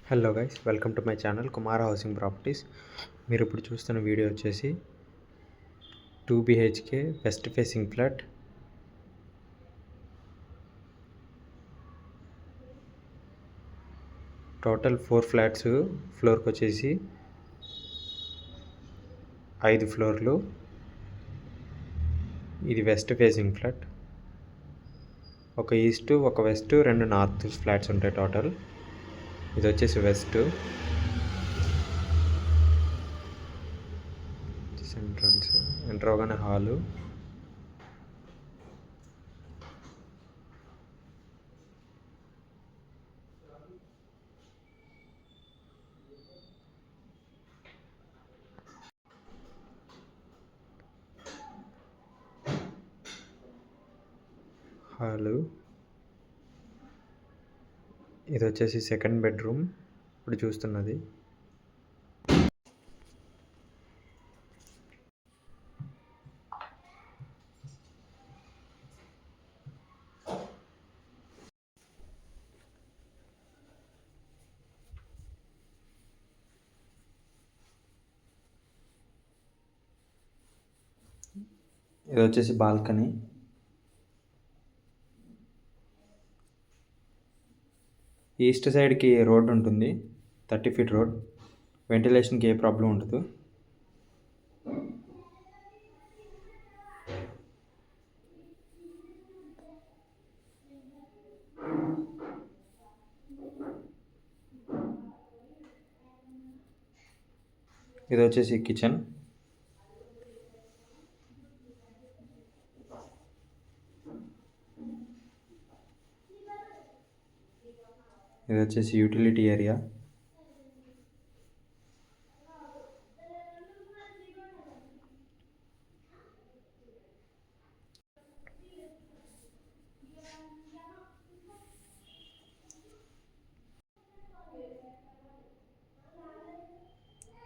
Hello guys, welcome to my channel Kumar housing properties. మీరు ఇప్పుడు చూస్తున్న వీడియో వచ్చేసి 2 BHK west facing flat. Total 4 flats. ఫ్లోర్కి వచ్చేసి 5 ఫ్లోర్లు. ఇది వెస్ట్ ఫేసింగ్ ఫ్లాట్. ఒక ఈస్ట్, ఒక వెస్ట్, 2 నార్త్ ఫ్లాట్స్ ఉంటాయి టోటల్. ఇది వచ్చేసి వెస్ట్. ఎంట్రన్స్ ఎంటర్ అవగానే హాలు. ఇది వచ్చేసి సెకండ్ బెడ్రూమ్ ఇప్పుడు చూస్తున్నది. ఇది వచ్చేసి బాల్కనీ. ఈస్ట్ సైడ్కి రోడ్ ఉంటుంది, 30 ఫీట్ రోడ్. వెంటిలేషన్కి ఏ ప్రాబ్లం ఉండదు. ఇది వచ్చేసి కిచెన్. ఇది వచ్చేసి యూటిలిటీ ఏరియా.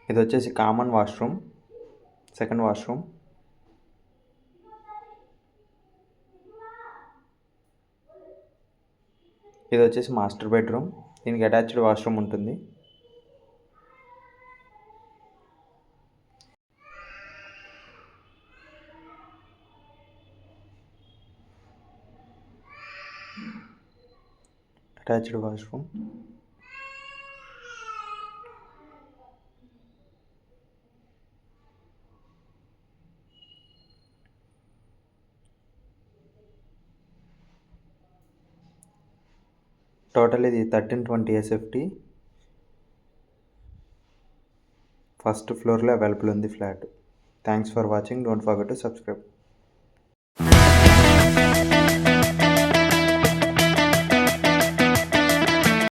ఇది వచ్చేసి కామన్ వాష్రూమ్, సెకండ్ వాష్రూమ్. ఇది వచ్చేసి మాస్టర్ బెడ్రూమ్. దీనికి అటాచ్డ్ వాష్రూమ్ ఉంటుంది. Attached washroom. టోటల్ ఇది 1320 SFT. ఫస్ట్ ఫ్లోర్లో అవైలబుల్ ఉంది flat. Thanks for watching. Don't forget to subscribe.